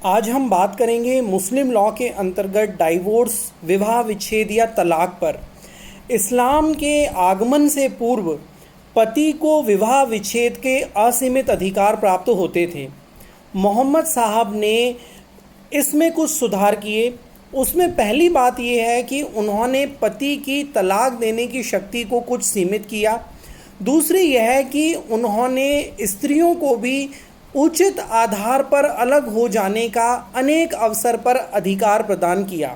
आज हम बात करेंगे मुस्लिम लॉ के अंतर्गत डाइवोर्स, विवाह विच्छेद या तलाक पर। इस्लाम के आगमन से पूर्व पति को विवाह विच्छेद के असीमित अधिकार प्राप्त होते थे। मोहम्मद साहब ने इसमें कुछ सुधार किए। उसमें पहली बात यह है कि उन्होंने पति की तलाक देने की शक्ति को कुछ सीमित किया। दूसरी यह है कि उन्होंने स्त्रियों को भी उचित आधार पर अलग हो जाने का अनेक अवसर पर अधिकार प्रदान किया।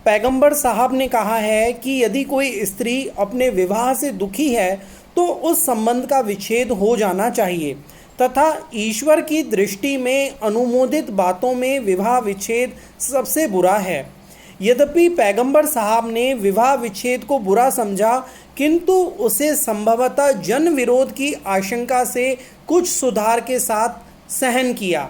पैगंबर साहब ने कहा है कि यदि कोई स्त्री अपने विवाह से दुखी है तो उस संबंध का विच्छेद हो जाना चाहिए तथा ईश्वर की दृष्टि में अनुमोदित बातों में विवाह विच्छेद सबसे बुरा है। यद्यपि पैगंबर साहब ने विवाह विच्छेद को बुरा समझा, किंतु उसे संभवतः जन विरोध की आशंका से कुछ सुधार के साथ सहन किया।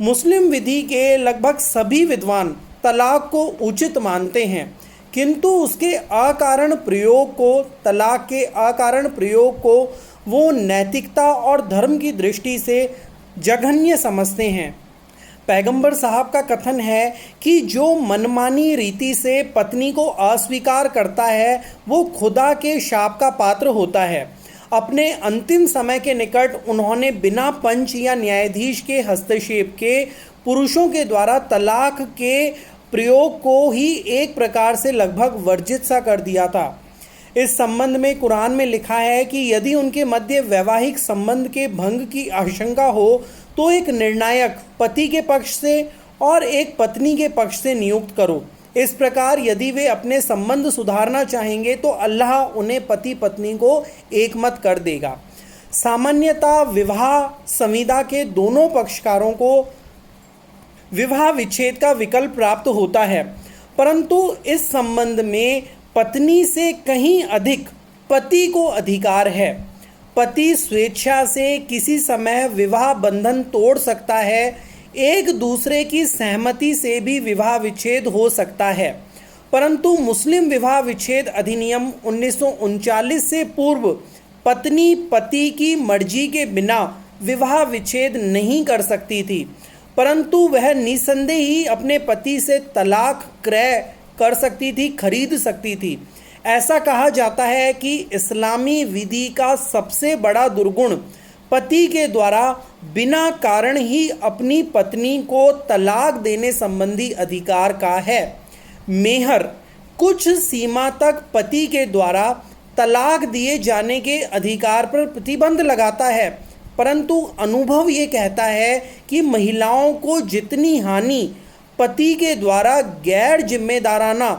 मुस्लिम विधि के लगभग सभी विद्वान तलाक को उचित मानते हैं, किंतु उसके अकारण प्रयोग को तलाक के अकारण प्रयोग को वो नैतिकता और धर्म की दृष्टि से जघन्य समझते हैं। पैगंबर साहब का कथन है कि जो मनमानी रीति से पत्नी को अस्वीकार करता है वो खुदा के शाप का पात्र होता है। अपने अंतिम समय के निकट उन्होंने बिना पंच या न्यायाधीश के हस्तक्षेप के पुरुषों के द्वारा तलाक के प्रयोग को ही एक प्रकार से लगभग वर्जित सा कर दिया था। इस संबंध में कुरान में लिखा है कि यदि उनके मध्य वैवाहिक संबंध के भंग की आशंका हो तो एक निर्णायक पति के पक्ष से और एक पत्नी के पक्ष से नियुक्त करो। इस प्रकार यदि वे अपने संबंध सुधारना चाहेंगे तो अल्लाह उन्हें पति पत्नी को एकमत कर देगा। सामान्यतः विवाह संविदा के दोनों पक्षकारों को विवाह विच्छेद का विकल्प प्राप्त होता है, परंतु इस संबंध में पत्नी से कहीं अधिक पति को अधिकार है। पति स्वेच्छा से किसी समय विवाह बंधन तोड़ सकता है। एक दूसरे की सहमति से भी विवाह विच्छेद हो सकता है, परंतु मुस्लिम विवाह विच्छेद अधिनियम 1939 से पूर्व पत्नी पति की मर्जी के बिना विवाह विच्छेद नहीं कर सकती थी, परंतु वह निसंदेह ही अपने पति से तलाक क्रय कर सकती थी, खरीद सकती थी। ऐसा कहा जाता है कि इस्लामी विधि का सबसे बड़ा दुर्गुण पति के द्वारा बिना कारण ही अपनी पत्नी को तलाक देने संबंधी अधिकार का है। मेहर कुछ सीमा तक पति के द्वारा तलाक दिए जाने के अधिकार पर प्रतिबंध लगाता है, परंतु अनुभव ये कहता है कि महिलाओं को जितनी हानि पति के द्वारा गैर जिम्मेदाराना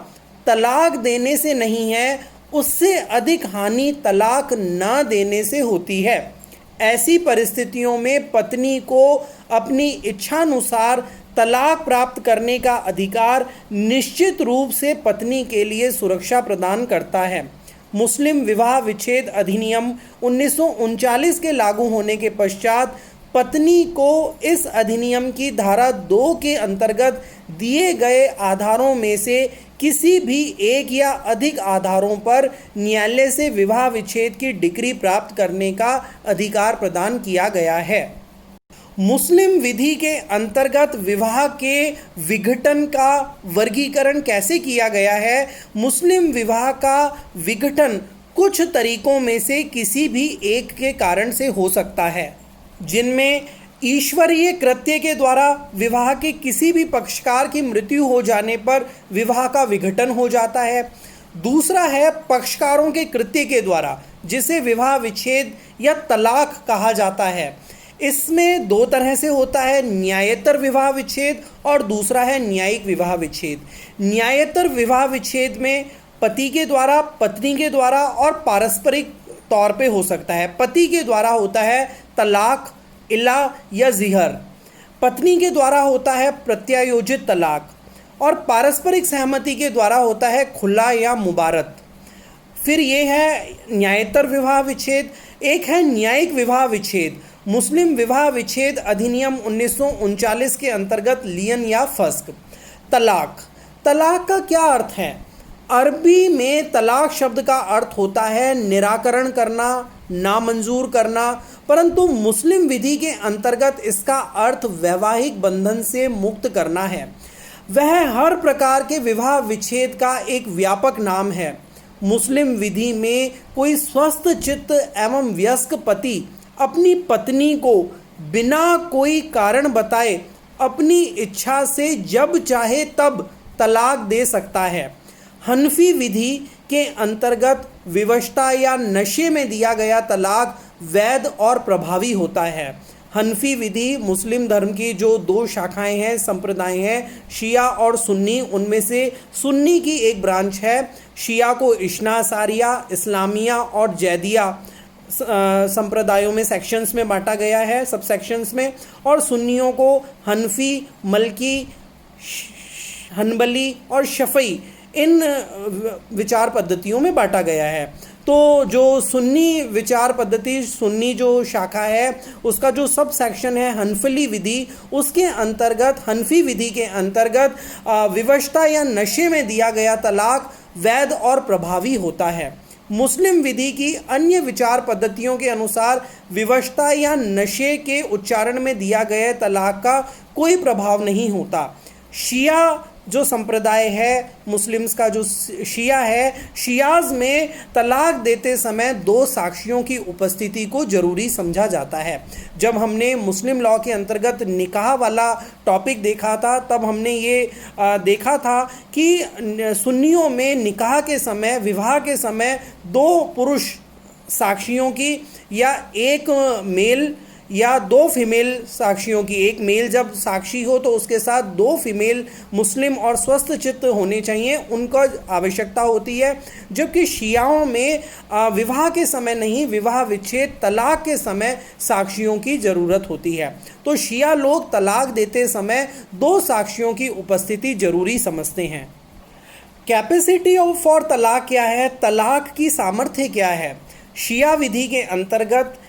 तलाक देने से नहीं है, उससे अधिक हानि तलाक न देने से होती है। ऐसी परिस्थितियों में पत्नी को अपनी इच्छानुसार तलाक प्राप्त करने का अधिकार निश्चित रूप से पत्नी के लिए सुरक्षा प्रदान करता है। मुस्लिम विवाह विच्छेद अधिनियम 1939 के लागू होने के पश्चात पत्नी को इस अधिनियम की धारा 2 के अंतर्गत दिए गए आधारों में से किसी भी एक या अधिक आधारों पर न्यायालय से विवाह विच्छेद की डिक्री प्राप्त करने का अधिकार प्रदान किया गया है। मुस्लिम विधि के अंतर्गत विवाह के विघटन का वर्गीकरण कैसे किया गया है? मुस्लिम विवाह का विघटन कुछ तरीकों में से किसी भी एक के कारण से हो सकता है, जिनमें ईश्वरीय कृत्य के द्वारा विवाह के किसी भी पक्षकार की मृत्यु हो जाने पर विवाह का विघटन हो जाता है। दूसरा है पक्षकारों के कृत्य के द्वारा, जिसे विवाह विच्छेद या तलाक कहा जाता है। इसमें दो तरह से होता है, न्यायेतर विवाह विच्छेद और दूसरा है न्यायिक विवाह विच्छेद। न्यायेतर विवाह विच्छेद में पति के द्वारा, पत्नी के द्वारा और पारस्परिक तौर पे हो सकता है। पति के द्वारा होता है तलाक, इला या जिहर। पत्नी के द्वारा होता है प्रत्यायोजित तलाक और पारस्परिक सहमति के द्वारा होता है खुला या मुबारत। फिर ये है न्यायेतर विवाह विच्छेद। एक है न्यायिक विवाह विच्छेद। मुस्लिम विवाह विच्छेद अधिनियम 1939 के अंतर्गत लियन या फस्क। तलाक। तलाक का क्या अर्थ है? अरबी में तलाक शब्द का अर्थ होता है निराकरण करना, नामंजूर करना, परंतु मुस्लिम विधि के अंतर्गत इसका अर्थ वैवाहिक बंधन से मुक्त करना है। वह हर प्रकार के विवाह विच्छेद का एक व्यापक नाम है। मुस्लिम विधि में कोई स्वस्थ चित्त एवं वयस्क पति अपनी पत्नी को बिना कोई कारण बताए अपनी इच्छा से जब चाहे तब तलाक दे सकता है। हनफी विधि के अंतर्गत विवशता या नशे में दिया गया तलाक वैध और प्रभावी होता है। हनफी विधि मुस्लिम धर्म की जो दो शाखाएं हैं, संप्रदाय हैं, शिया और सुन्नी, उनमें से सुन्नी की एक ब्रांच है। शिया को इश्ना सारिया, इस्लामिया और जैदिया संप्रदायों में सेक्शंस में बांटा गया है, सब सेक्शंस में, और सुन्नियों को हनफी, मलकी, हनबली और शफ़ई इन विचार पद्धतियों में बांटा गया है। तो जो सुन्नी विचार पद्धति, सुन्नी जो शाखा है, उसका जो सब सेक्शन है हनफली विधि, उसके अंतर्गत, हनफी विधि के अंतर्गत विवशता या नशे में दिया गया तलाक वैध और प्रभावी होता है। मुस्लिम विधि की अन्य विचार पद्धतियों के अनुसार विवशता या नशे के उच्चारण में दिया गया तलाक का कोई प्रभाव नहीं होता। शिया जो संप्रदाय है, मुस्लिम्स का जो शिया है, शियाज में तलाक देते समय दो साक्षियों की उपस्थिति को जरूरी समझा जाता है। जब हमने मुस्लिम लॉ के अंतर्गत निकाह वाला टॉपिक देखा था, तब हमने ये देखा था कि सुन्नियों में निकाह के समय, विवाह के समय दो पुरुष साक्षियों की या एक मेल या दो फीमेल साक्षियों की, एक मेल जब साक्षी हो तो उसके साथ दो फीमेल मुस्लिम और स्वस्थ चित्त होने चाहिए, उनका आवश्यकता होती है। जबकि शियाओं में विवाह के समय नहीं, विवाह विच्छेद, तलाक के समय साक्षियों की ज़रूरत होती है। तो शिया लोग तलाक देते समय दो साक्षियों की उपस्थिति जरूरी समझते हैं। कैपेसिटी फॉर तलाक क्या है? तलाक की सामर्थ्य क्या है? शिया विधि के अंतर्गत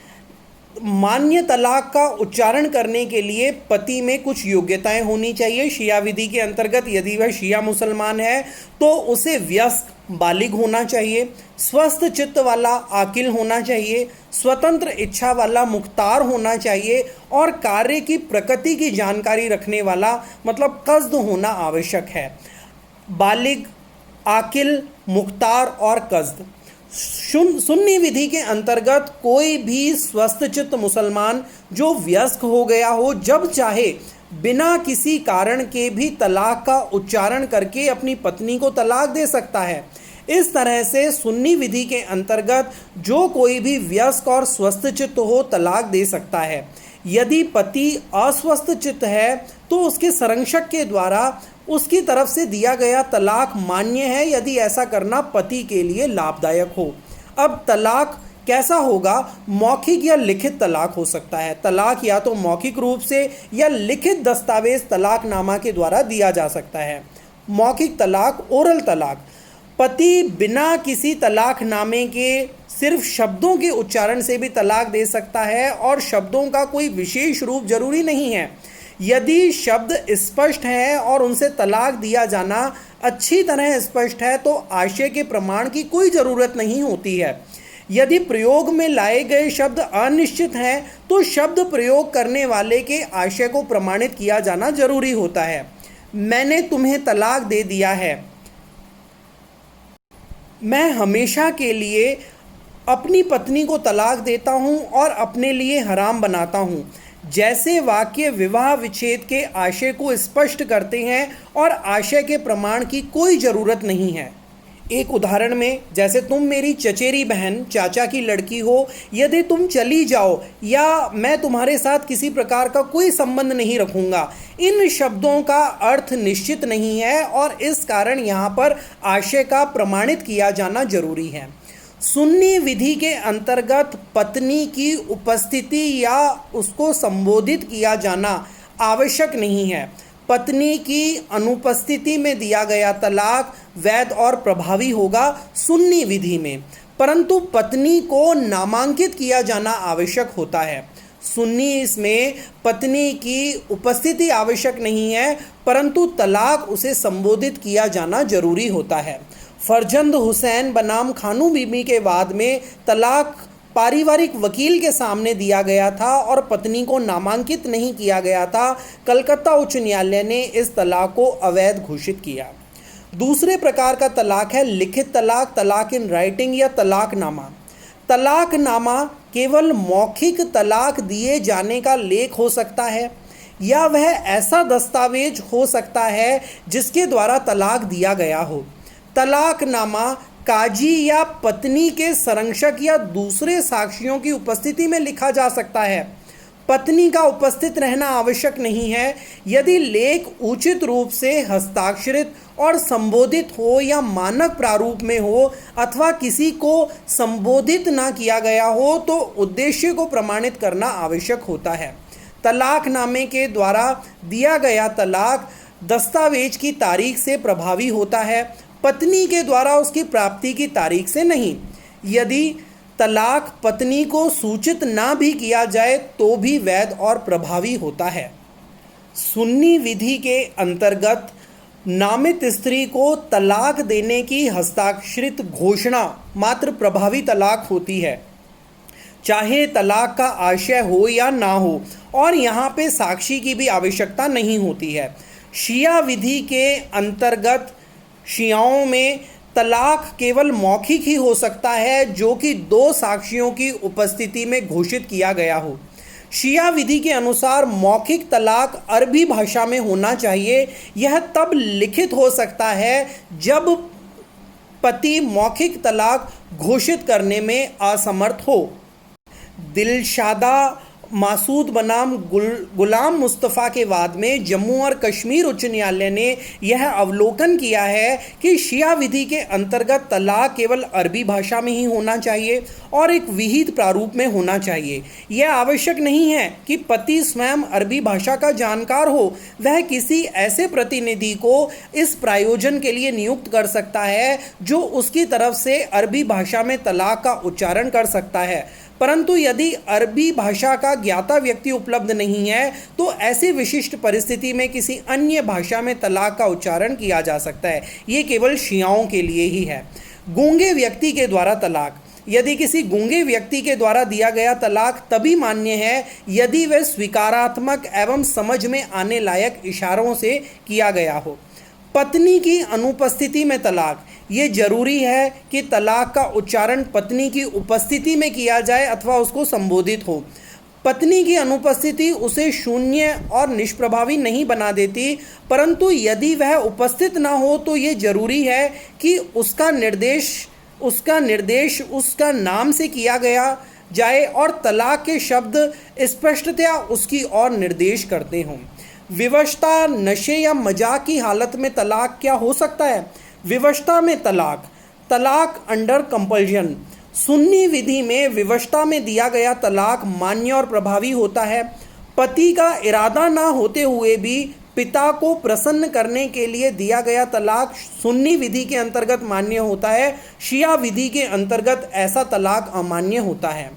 मान्य तलाक का उच्चारण करने के लिए पति में कुछ योग्यताएं होनी चाहिए। शिया विधि के अंतर्गत यदि वह शिया मुसलमान है तो उसे वयस्क बालिग होना चाहिए, स्वस्थ चित्त वाला आकिल होना चाहिए, स्वतंत्र इच्छा वाला मुख्तार होना चाहिए और कार्य की प्रकृति की जानकारी रखने वाला मतलब कस्द होना आवश्यक है। बालिग, आकिल, मुख्तार और कस्द। सुन्नी विधि के अंतर्गत कोई भी स्वस्थ चित्त मुसलमान जो वयस्क हो गया हो, जब चाहे बिना किसी कारण के भी तलाक का उच्चारण करके अपनी पत्नी को तलाक दे सकता है। इस तरह से सुन्नी विधि के अंतर्गत जो कोई भी वयस्क और स्वस्थ चित्त हो तलाक दे सकता है। यदि पति अस्वस्थ चित्त है तो उसके संरक्षक के द्वारा उसकी तरफ से दिया गया तलाक मान्य है यदि ऐसा करना पति के लिए लाभदायक हो। अब तलाक कैसा होगा? मौखिक या लिखित तलाक हो सकता है। तलाक या तो मौखिक रूप से या लिखित दस्तावेज तलाकनामा के द्वारा दिया जा सकता है। मौखिक तलाक, ओरल तलाक, पति बिना किसी तलाकनामे के सिर्फ शब्दों के उच्चारण से भी तलाक दे सकता है और शब्दों का कोई विशेष रूप जरूरी नहीं है। यदि शब्द स्पष्ट है और उनसे तलाक दिया जाना अच्छी तरह स्पष्ट है तो आशय के प्रमाण की कोई ज़रूरत नहीं होती है। यदि प्रयोग में लाए गए शब्द अनिश्चित हैं तो शब्द प्रयोग करने वाले के आशय को प्रमाणित किया जाना जरूरी होता है। मैंने तुम्हें तलाक दे दिया है, मैं हमेशा के लिए अपनी पत्नी को तलाक देता हूँ और अपने लिए हराम बनाता हूँ, जैसे वाक्य विवाह विच्छेद के आशय को स्पष्ट करते हैं और आशय के प्रमाण की कोई ज़रूरत नहीं है। एक उदाहरण में, जैसे तुम मेरी चचेरी बहन चाचा की लड़की हो, यदि तुम चली जाओ या मैं तुम्हारे साथ किसी प्रकार का कोई संबंध नहीं रखूँगा, इन शब्दों का अर्थ निश्चित नहीं है और इस कारण यहाँ पर आशय का प्रमाणित किया जाना जरूरी है। सुन्नी विधि के अंतर्गत पत्नी की उपस्थिति या उसको संबोधित किया जाना आवश्यक नहीं है। पत्नी की अनुपस्थिति में दिया गया तलाक वैध और प्रभावी होगा सुन्नी विधि में, परंतु पत्नी को नामांकित किया जाना आवश्यक होता है। सुन्नी इसमें पत्नी की उपस्थिति आवश्यक नहीं है, परंतु तलाक उसे संबोधित किया जाना जरूरी होता है। फरजंद हुसैन बनाम खानू बीबी के वाद में तलाक पारिवारिक वकील के सामने दिया गया था और पत्नी को नामांकित नहीं किया गया था, कलकत्ता उच्च न्यायालय ने इस तलाक को अवैध घोषित किया। दूसरे प्रकार का तलाक है लिखित तलाक, तलाक इन राइटिंग या तलाकनामा। तलाकनामा केवल मौखिक तलाक दिए जाने का लेख हो सकता है या वह ऐसा दस्तावेज हो सकता है जिसके द्वारा तलाक दिया गया हो। तलाकनामा काजी या पत्नी के संरक्षक या दूसरे साक्षियों की उपस्थिति में लिखा जा सकता है। पत्नी का उपस्थित रहना आवश्यक नहीं है। यदि लेख उचित रूप से हस्ताक्षरित और संबोधित हो या मानक प्रारूप में हो अथवा किसी को संबोधित ना किया गया हो तो उद्देश्य को प्रमाणित करना आवश्यक होता है। तलाकनामे के द्वारा दिया गया तलाक दस्तावेज की तारीख से प्रभावी होता है, पत्नी के द्वारा उसकी प्राप्ति की तारीख से नहीं। यदि तलाक पत्नी को सूचित ना भी किया जाए तो भी वैध और प्रभावी होता है। सुन्नी विधि के अंतर्गत नामित स्त्री को तलाक देने की हस्ताक्षरित घोषणा मात्र प्रभावी तलाक होती है, चाहे तलाक का आशय हो या ना हो, और यहाँ पे साक्षी की भी आवश्यकता नहीं होती है। शिया विधि के अंतर्गत शियाओं में तलाक केवल मौखिक ही हो सकता है जो कि दो साक्षियों की उपस्थिति में घोषित किया गया हो। शिया विधि के अनुसार मौखिक तलाक अरबी भाषा में होना चाहिए। यह तब लिखित हो सकता है जब पति मौखिक तलाक घोषित करने में असमर्थ हो। दिलशादा मासूद बनाम गुलाम मुस्तफ़ा के वाद में जम्मू और कश्मीर उच्च न्यायालय ने यह अवलोकन किया है कि शिया विधि के अंतर्गत तलाक केवल अरबी भाषा में ही होना चाहिए और एक विहित प्रारूप में होना चाहिए। यह आवश्यक नहीं है कि पति स्वयं अरबी भाषा का जानकार हो, वह किसी ऐसे प्रतिनिधि को इस प्रयोजन के लिए नियुक्त कर सकता है जो उसकी तरफ से अरबी भाषा में तलाक का उच्चारण कर सकता है। परंतु यदि अरबी भाषा का ज्ञाता व्यक्ति उपलब्ध नहीं है तो ऐसी विशिष्ट परिस्थिति में किसी अन्य भाषा में तलाक का उच्चारण किया जा सकता है। ये केवल शियाओं के लिए ही है। गूंगे व्यक्ति के द्वारा तलाक। यदि किसी गूंगे व्यक्ति के द्वारा दिया गया तलाक तभी मान्य है यदि वह स्वीकारात्मक एवं समझ में आने लायक इशारों से किया गया हो। पत्नी की अनुपस्थिति में तलाक। ये जरूरी है कि तलाक का उच्चारण पत्नी की उपस्थिति में किया जाए अथवा उसको संबोधित हो। पत्नी की अनुपस्थिति उसे शून्य और निष्प्रभावी नहीं बना देती, परंतु यदि वह उपस्थित ना हो तो ये जरूरी है कि उसका निर्देश उसका नाम से किया गया जाए और तलाक के शब्द स्पष्टतया उसकी ओर निर्देश करते हों। विवशता, नशे या मजाक की हालत में तलाक क्या हो सकता है? विवशता में तलाक अंडर कंपल्जन। सुन्नी विधि में विवशता में दिया गया तलाक मान्य और प्रभावी होता है। पति का इरादा ना होते हुए भी पिता को प्रसन्न करने के लिए दिया गया तलाक सुन्नी विधि के अंतर्गत मान्य होता है। शिया विधि के अंतर्गत ऐसा तलाक अमान्य होता है।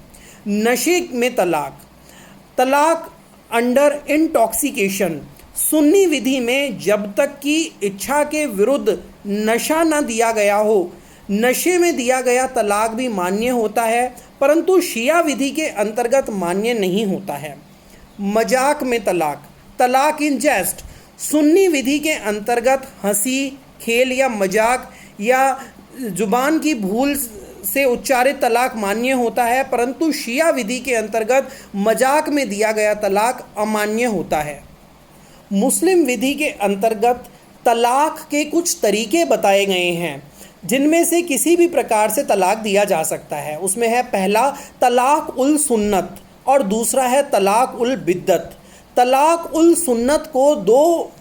नशे में तलाक अंडर इंटॉक्सिकेशन। सुन्नी विधि में जब तक कि इच्छा के विरुद्ध नशा न दिया गया हो, नशे में दिया गया तलाक भी मान्य होता है, परंतु शिया विधि के अंतर्गत मान्य नहीं होता है। मजाक में तलाक इन जेस्ट। सुन्नी विधि के अंतर्गत हंसी, खेल या मजाक या जुबान की भूल से उच्चारित तलाक मान्य होता है, परंतु शिया विधि के अंतर्गत मजाक में दिया गया तलाक अमान्य होता है। मुस्लिम विधि के अंतर्गत तलाक के कुछ तरीके बताए गए हैं जिनमें से किसी भी प्रकार से तलाक दिया जा सकता है। उसमें है पहला तलाक उल सुन्नत और दूसरा है तलाक उल बिद्दत। तलाक उल सुन्नत को दो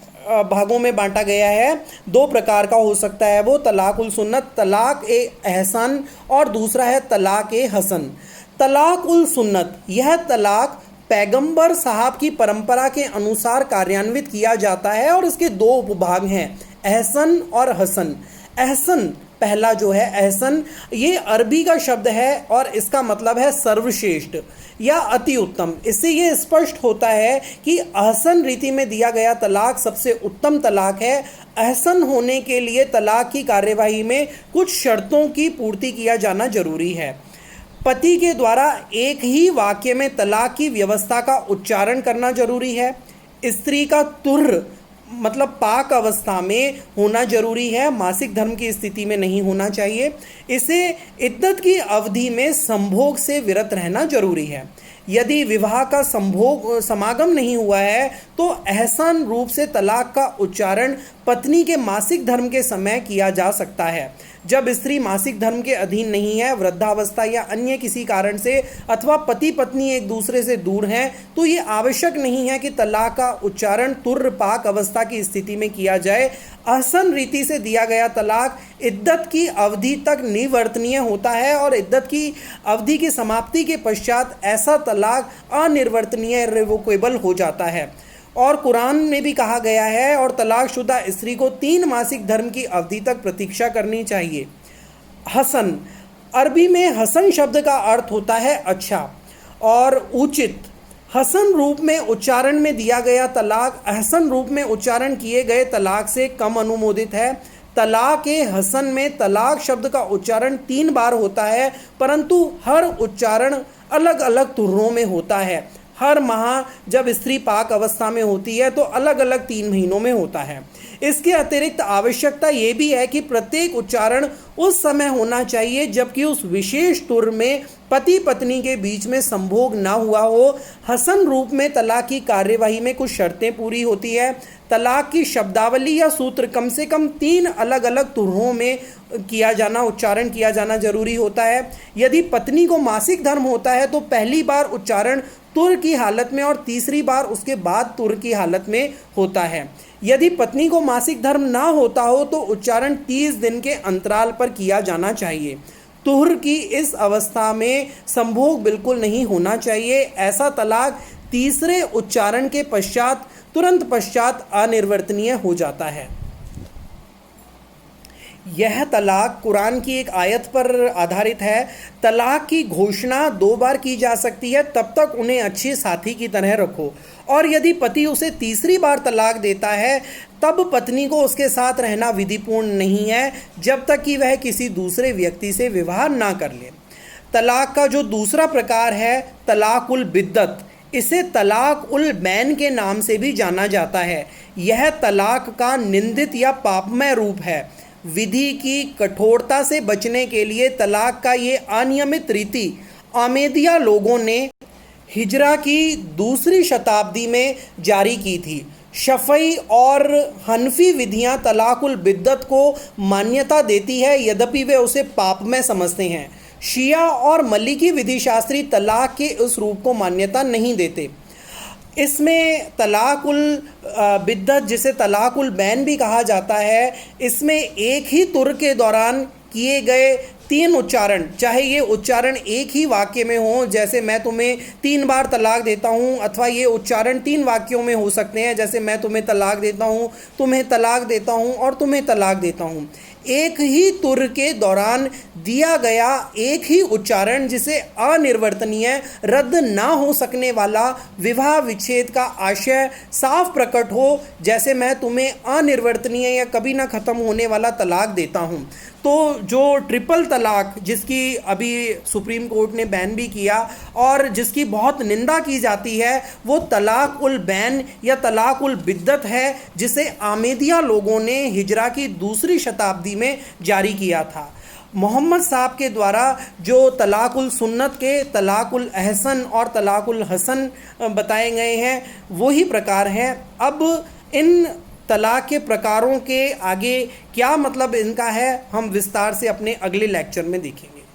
भागों में बांटा गया है। दो प्रकार का हो सकता है वो तलाक उल सुन्नत, तलाक ए एहसन और दूसरा है तलाक ए हसन। तलाक उल सुन्नत, यह तलाक पैगंबर साहब की परंपरा के अनुसार कार्यान्वित किया जाता है और इसके दो उपभाग हैं, एहसन और हसन। एहसन पहला जो है एहसन, ये अरबी का शब्द है और इसका मतलब है सर्वश्रेष्ठ या अति उत्तम। इससे ये स्पष्ट होता है कि अहसन रीति में दिया गया तलाक सबसे उत्तम तलाक है। अहसन होने के लिए तलाक की कार्यवाही में कुछ शर्तों की पूर्ति किया जाना जरूरी है। पति के द्वारा एक ही वाक्य में तलाक की व्यवस्था का उच्चारण करना जरूरी है। स्त्री का तुर्र मतलब पाक अवस्था में होना जरूरी है, मासिक धर्म की स्थिति में नहीं होना चाहिए। इसे इद्दत की अवधि में संभोग से विरत रहना जरूरी है। यदि विवाह का समागम नहीं हुआ है तो एहसान रूप से तलाक का उच्चारण पत्नी के मासिक धर्म के समय किया जा सकता है। जब स्त्री मासिक धर्म के अधीन नहीं है, वृद्धावस्था या अन्य किसी कारण से, अथवा पति पत्नी एक दूसरे से दूर हैं, तो ये आवश्यक नहीं है कि तलाक का उच्चारण तुर्र पाक अवस्था की स्थिति में किया जाए। अहसन रीति से दिया गया तलाक इद्दत की अवधि तक निवर्तनीय होता है और इद्दत की अवधि की समाप्ति के पश्चात ऐसा तलाक अनिर्वर्तनीय रिवोकेबल हो जाता है। और कुरान में भी कहा गया है और तलाकशुदा स्त्री को 3 मासिक धर्म की अवधि तक प्रतीक्षा करनी चाहिए। हसन, अरबी में हसन शब्द का अर्थ होता है अच्छा और उचित। हसन रूप में उच्चारण में दिया गया तलाक अहसन रूप में उच्चारण किए गए तलाक से कम अनुमोदित है। तलाक हसन में तलाक शब्द का उच्चारण 3 बार होता है, परंतु हर उच्चारण अलग अलग तुर्रों में होता है। हर माह जब स्त्री पाक अवस्था में होती है तो अलग अलग 3 महीनों में होता है। इसके अतिरिक्त आवश्यकता ये भी है कि प्रत्येक उच्चारण उस समय होना चाहिए जबकि उस विशेष तुर में पति पत्नी के बीच में संभोग ना हुआ हो। हसन रूप में तलाक की कार्यवाही में कुछ शर्तें पूरी होती है। तलाक की शब्दावली या सूत्र कम से कम 3 अलग अलग तुर्रों में उच्चारण किया जाना जरूरी होता है। यदि पत्नी को मासिक धर्म होता है तो पहली बार उच्चारण तुर की हालत में और तीसरी बार उसके बाद तुर की हालत में होता है। यदि पत्नी को मासिक धर्म ना होता हो तो उच्चारण 30 दिन के अंतराल पर किया जाना चाहिए। तुहर की इस अवस्था में संभोग बिल्कुल नहीं होना चाहिए। ऐसा तलाक तीसरे उच्चारण के तुरंत पश्चात अनिर्वर्तनीय हो जाता है। यह तलाक कुरान की एक आयत पर आधारित है। तलाक की घोषणा 2 बार की जा सकती है, तब तक उन्हें अच्छे साथी की तरह रखो। और यदि पति उसे तीसरी बार तलाक देता है तब पत्नी को उसके साथ रहना विधिपूर्ण नहीं है जब तक कि वह किसी दूसरे व्यक्ति से विवाह ना कर ले। तलाक का जो दूसरा प्रकार है तलाक उल बिद्दत, इसे तलाक उल बैन के नाम से भी जाना जाता है। यह तलाक का निंदित या पापमय रूप है। विधि की कठोरता से बचने के लिए तलाक का ये अनियमित रीति आमेदिया लोगों ने हिजरा की 2री शताब्दी में जारी की थी। शफ़ई और हनफी विधियां तलाकुल बिद्दत को मान्यता देती है, यद्यपि वे उसे पापमय समझते हैं। शिया और मलिकी विधि शास्त्री तलाक के उस रूप को मान्यता नहीं देते। इसमें तलाकुल बिद्दत, जिसे तलाकुल बैन भी कहा जाता है, इसमें एक ही तुर के दौरान किए गए 3 उच्चारण, चाहे ये उच्चारण एक ही वाक्य में हो, जैसे मैं तुम्हें 3 बार तलाक देता हूँ, अथवा ये उच्चारण 3 वाक्यों में हो सकते हैं, जैसे मैं तुम्हें तलाक देता हूँ, तुम्हें तलाक देता हूँ और तुम्हें तलाक देता हूँ। एक ही तुर के दौरान दिया गया एक ही उच्चारण, जिसे अनिर्वर्तनीय, रद्द ना हो सकने वाला विवाह विच्छेद का आशय साफ प्रकट हो, जैसे मैं तुम्हें अनिर्वर्तनीय या कभी ना ख़त्म होने वाला तलाक देता हूँ। तो जो ट्रिपल तलाक, जिसकी अभी सुप्रीम कोर्ट ने बैन भी किया और जिसकी बहुत निंदा की जाती है, वो तलाक उल बैन या तलाक उल बिद्दत है, जिसे आमेदिया लोगों ने हिजरा की 2री शताब्दी में जारी किया था। मोहम्मद साहब के द्वारा जो तलाकुल सुन्नत के तलाकुल अहसन और तलाकुल हसन बताए गए हैं, वही प्रकार हैं। अब इन तलाक के प्रकारों के आगे क्या मतलब इनका है, हम विस्तार से अपने अगले लेक्चर में देखेंगे।